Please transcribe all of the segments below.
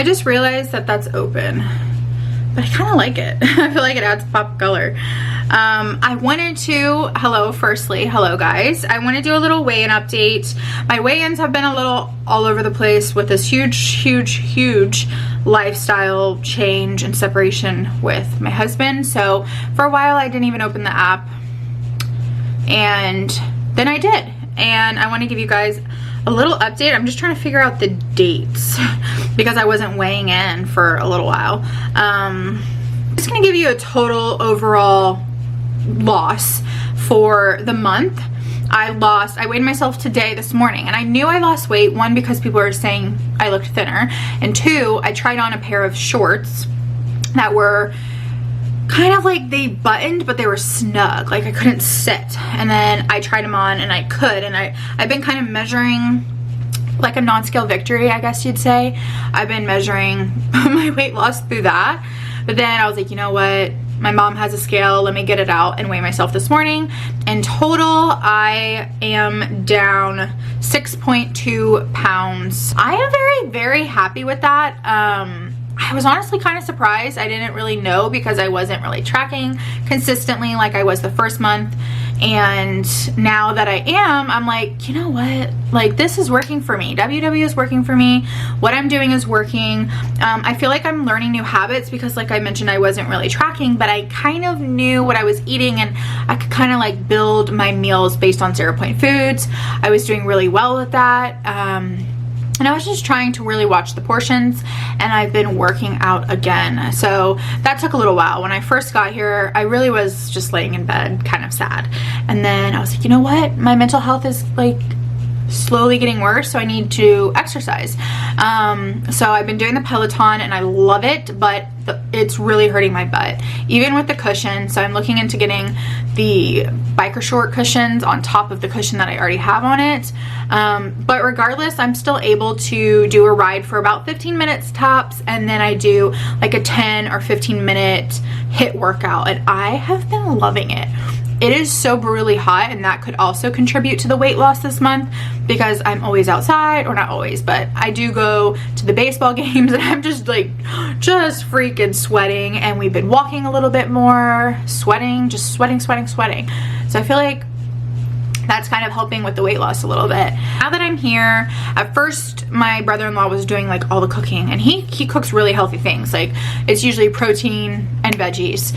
I just realized that that's open, but I kind of like it. I feel like it adds pop color. I wanted to, hello guys. I want to do a little weigh-in update. My weigh-ins have been a little all over the place with this huge lifestyle change and separation with my husband. So for a while I didn't even open the app, and then I did. And I want to give you guys a little update. I'm just trying to figure out the dates because I wasn't weighing in for a little while. I'm just gonna give you a total overall loss for the month. I weighed myself today this morning, and I knew I lost weight, one, because people were saying I looked thinner, and two, I tried on a pair of shorts that were kind of like they buttoned, but they were snug, like I couldn't sit. And then I tried them on and I could, and I've been kind of measuring like a non-scale victory, I guess you'd say. I've been measuring my weight loss through that. But then I was like, you know what? My mom has a scale. Let me get it out and weigh myself this morning. In total, I am down 6.2 pounds. I am very happy with that. I was honestly kind of surprised. I didn't really know because I wasn't really tracking consistently like I was the first month. And now that I am, I'm like, you know what? Like, this is working for me. WW is working for me. What I'm doing is working. I feel like I'm learning new habits because, like I mentioned, I wasn't really tracking, but I kind of knew what I was eating, and I could kind of like build my meals based on 0-point foods. I was doing really well with that. And I was just trying to really watch the portions, and I've been working out again. So that took a little while. When I first got here, I really was just laying in bed, kind of sad. And then I was like, you know what? My mental health is like slowly getting worse, so I need to exercise. So I've been doing the Peloton, and I love it, but it's really hurting my butt, even with the cushion. So I'm looking into getting the biker short cushions on top of the cushion that I already have on it. But regardless, I'm still able to do a ride for about 15 minutes tops, and then I do like a 10 or 15 minute HIIT workout, and I have been loving it. It is so brutally hot, and that could also contribute to the weight loss this month because I'm always outside, or not always, but I do go to the baseball games, and I'm just like, just freaking sweating. And we've been walking a little bit more, sweating. So I feel like that's kind of helping with the weight loss a little bit. Now that I'm here, at first my brother-in-law was doing like all the cooking, and he cooks really healthy things. Like, it's usually protein and veggies.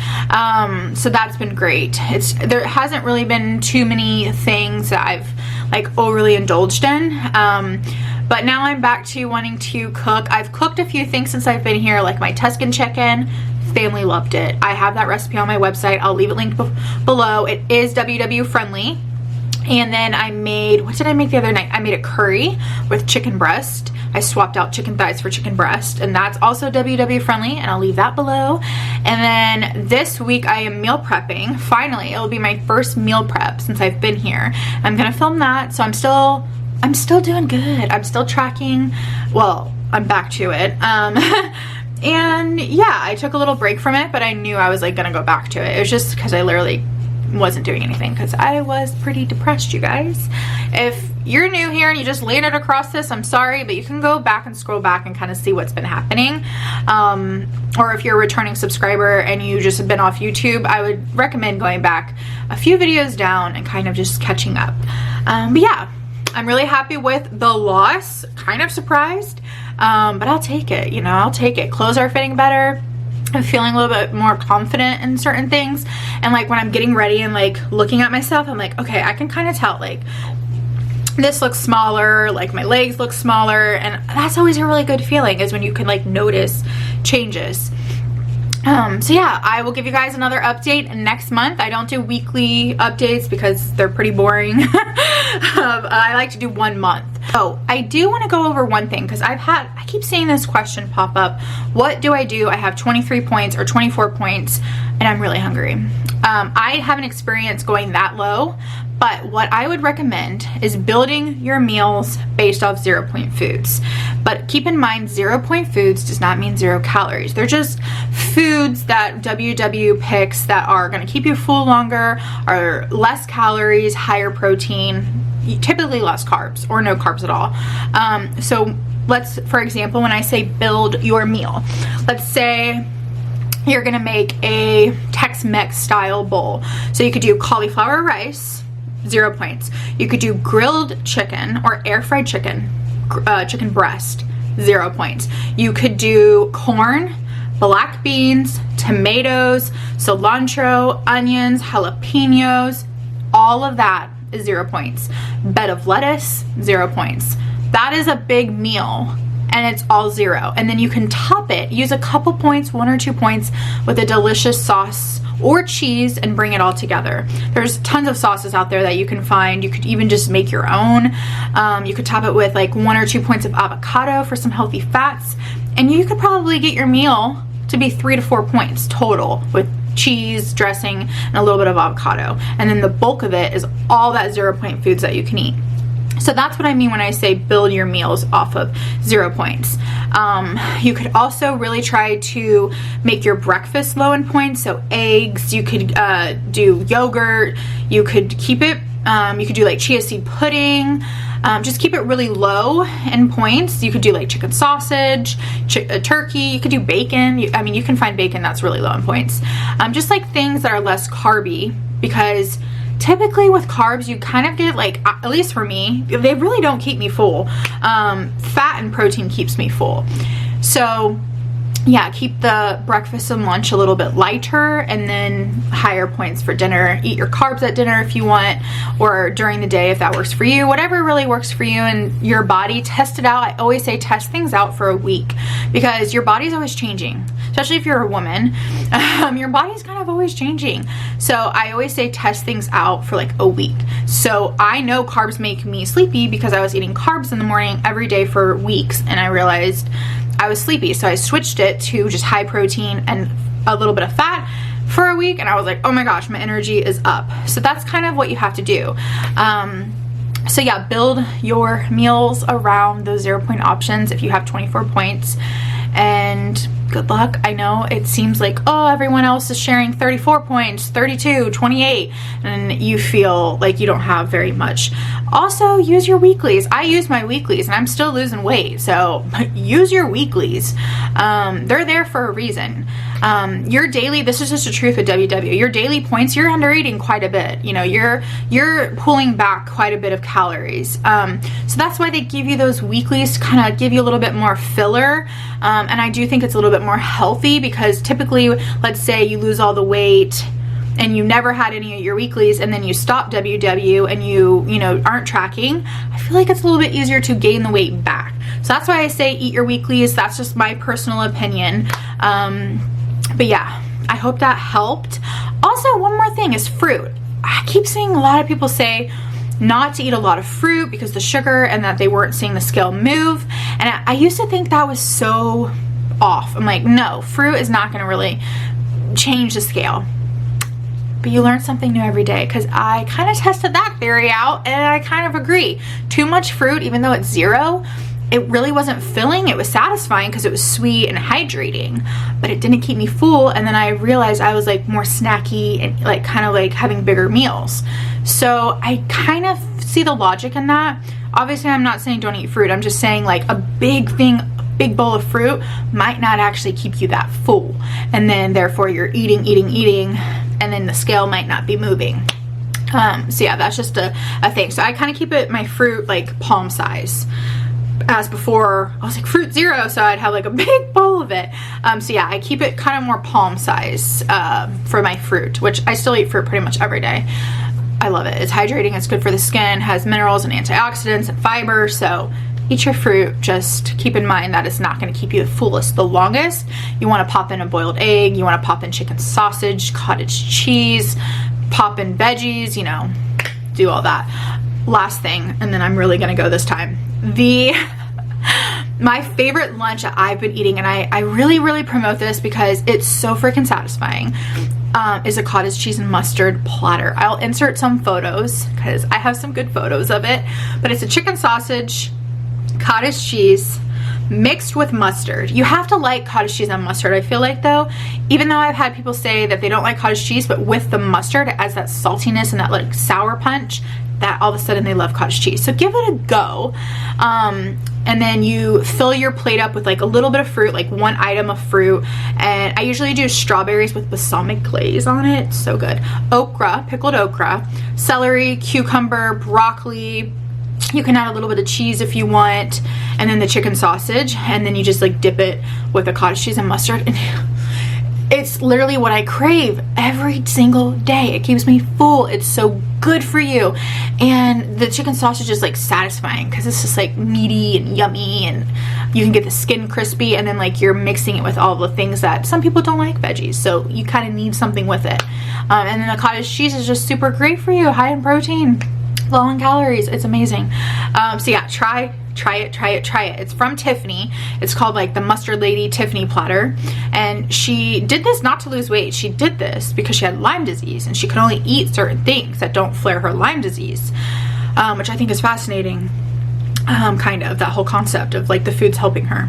So that's been great. There hasn't really been too many things that I've like overly indulged in. But now I'm back to wanting to cook. I've cooked a few things since I've been here, like my Tuscan chicken. Family loved it. I have that recipe on my website. I'll leave it linked below. It is WW friendly. And then I made, what did I make the other night? I made a curry with chicken breast. I swapped out chicken thighs for chicken breast, and that's also WW friendly, and I'll leave that below. And then this week I am meal prepping. Finally, it'll be my first meal prep since I've been here. I'm gonna film that, so I'm still doing good. I'm still tracking. Well, I'm back to it. And yeah, I took a little break from it, but I knew I was like gonna go back to it. It was just because I literally wasn't doing anything because I was pretty depressed, you guys. If you're new here and you just landed across this, I'm sorry, but you can go back and scroll back and kind of see what's been happening. Or if you're a returning subscriber and you just have been off YouTube, I would recommend going back a few videos down and kind of just catching up. But yeah, I'm really happy with the loss. Kind of surprised, but I'll take it, you know, I'll take it. Clothes are fitting better. I'm feeling a little bit more confident in certain things, and like when I'm getting ready and like looking at myself, I'm like, okay, I can kind of tell like this looks smaller, like my legs look smaller, and that's always a really good feeling, is when you can like notice changes. So yeah, I will give you guys another update next month. I don't do weekly updates because they're pretty boring. I like to do 1 month. Oh, I do want to go over one thing, because I keep seeing this question pop up. What do? I have 23 points or 24 points and I'm really hungry. I haven't experienced going that low, but what I would recommend is building your meals based off 0-point foods. But keep in mind, 0-point foods does not mean 0 calories. They're just foods that WW picks that are going to keep you full longer, are less calories, higher protein, typically less carbs or no carbs at all. So for example, when I say build your meal, let's say you're gonna make a Tex-Mex style bowl. So you could do cauliflower rice, 0 points. You could do grilled chicken or air fried chicken, chicken breast, 0 points. You could do corn, black beans, tomatoes, cilantro, onions, jalapenos, all of that is 0 points. Bed of lettuce, 0 points. That is a big meal and it's all 0. And then you can top it, use a couple points, 1 or 2 points with a delicious sauce or cheese and bring it all together. There's tons of sauces out there that you can find. You could even just make your own. You could top it with like 1 or 2 points of avocado for some healthy fats. And you could probably get your meal to be 3 to 4 points total with cheese, dressing, and a little bit of avocado. And then the bulk of it is all that 0 point foods that you can eat. So that's what I mean when I say build your meals off of 0 points. You could also really try to make your breakfast low in points. So eggs, you could do yogurt, you could keep it, you could do like chia seed pudding. Just keep it really low in points. You could do like chicken sausage, turkey, you could do bacon. I mean, you can find bacon that's really low in points. Just like things that are less carby, because typically with carbs you kind of get like, at least for me, they really don't keep me full. Fat and protein keeps me full. So yeah, keep the breakfast and lunch a little bit lighter, and then higher points for dinner. Eat your carbs at dinner if you want, or during the day if that works for you. Whatever really works for you and your body. Test it out. I always say test things out for a week, because your body's always changing, especially if you're a woman. Your body's kind of always changing. So I always say test things out for like a week. So I know carbs make me sleepy because I was eating carbs in the morning every day for weeks, and I realized I was sleepy. So I switched it to just high protein and a little bit of fat for a week, and I was like, oh my gosh, my energy is up. So that's kind of what you have to do. So yeah, build your meals around those 0 point options if you have 24 points, and good luck. I know it seems like, oh, everyone else is sharing 34 points, 32, 28, and you feel like you don't have very much. Also, use your weeklies. I use my weeklies and I'm still losing weight, so use your weeklies. They're there for a reason. Your daily, this is just the truth of WW, your daily points, you're under eating quite a bit. You know, you're pulling back quite a bit of calories. So that's why they give you those weeklies to kind of give you a little bit more filler. And I do think it's a little bit more healthy, because typically, let's say you lose all the weight and you never had any of your weeklies, and then you stop WW and you know, aren't tracking, I feel like it's a little bit easier to gain the weight back. So that's why I say eat your weeklies. That's just my personal opinion. But yeah, I hope that helped. Also, one more thing is fruit. I keep seeing a lot of people say not to eat a lot of fruit because the sugar, and that they weren't seeing the scale move. And I used to think that was so off. I'm like, no, fruit is not going to really change the scale. But you learn something new every day, because I kind of tested that theory out and I kind of agree. Too much fruit, even though it's 0, it really wasn't filling. It was satisfying because it was sweet and hydrating, but it didn't keep me full. And then I realized I was like more snacky and like kind of like having bigger meals. So I kind of see the logic in that. Obviously, I'm not saying don't eat fruit. I'm just saying like a big bowl of fruit might not actually keep you that full. And then therefore you're eating, and then the scale might not be moving. So yeah, that's just a thing. So I kind of keep my fruit like palm size. As before, I was like fruit 0, so I'd have like a big bowl of it. So yeah, I keep it kind of more palm size for my fruit, which I still eat fruit pretty much every day. I love it. It's hydrating, it's good for the skin, has minerals and antioxidants and fiber. So eat your fruit. Just keep in mind that it's not going to keep you the fullest the longest. You want to pop in a boiled egg, you want to pop in chicken sausage, cottage cheese, pop in veggies, you know, do all that. Last thing, and then I'm really going to go this time. My favorite lunch that I've been eating, and I really promote this because it's so freaking satisfying, is a cottage cheese and mustard platter. I'll insert some photos because I have some good photos of it, but it's a chicken sausage, cottage cheese mixed with mustard. You have to like cottage cheese and mustard, I feel like, though, even though I've had people say that they don't like cottage cheese, but with the mustard it adds that saltiness and that like sour punch, that all of a sudden they love cottage cheese. So give it a go. and then you fill your plate up with like a little bit of fruit, like one item of fruit. And I usually do strawberries with balsamic glaze on it. It's so good. Okra, pickled okra, celery, cucumber, broccoli. You can add a little bit of cheese if you want, and then the chicken sausage, and then you just like dip it with the cottage cheese and mustard. And it's literally what I crave every single day. It keeps me full. It's so good for you. And the chicken sausage is like satisfying because it's just like meaty and yummy, and you can get the skin crispy, and then like you're mixing it with all the things that some people don't like veggies, so you kind of need something with it. And then the cottage cheese is just super great for you, high in protein, low in calories. It's amazing. So yeah, try it. It's from Tiffany. It's called like the Mustard Lady Tiffany platter, and she did this not to lose weight. She did this because she had Lyme disease, and she could only eat certain things that don't flare her Lyme disease, which I think is fascinating. Kind of that whole concept of like the food's helping her.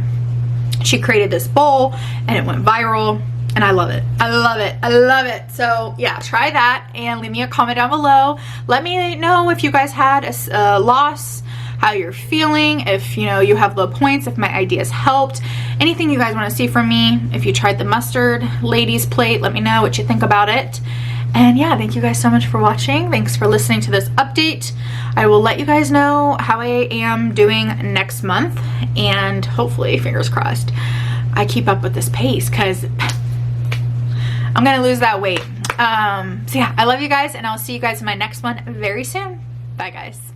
She created this bowl and it went viral, and I love it. I love it. I love it. So yeah, try that and leave me a comment down below. Let me know if you guys had a loss, how you're feeling, if you know you have low points, if my ideas helped, anything you guys want to see from me. If you tried the Mustard Lady's plate, let me know what you think about it. And yeah, thank you guys so much for watching. Thanks for listening to this update. I will let you guys know how I am doing next month, and hopefully, fingers crossed, I keep up with this pace because I'm gonna lose that weight. So yeah, I love you guys, and I'll see you guys in my next one very soon. Bye guys.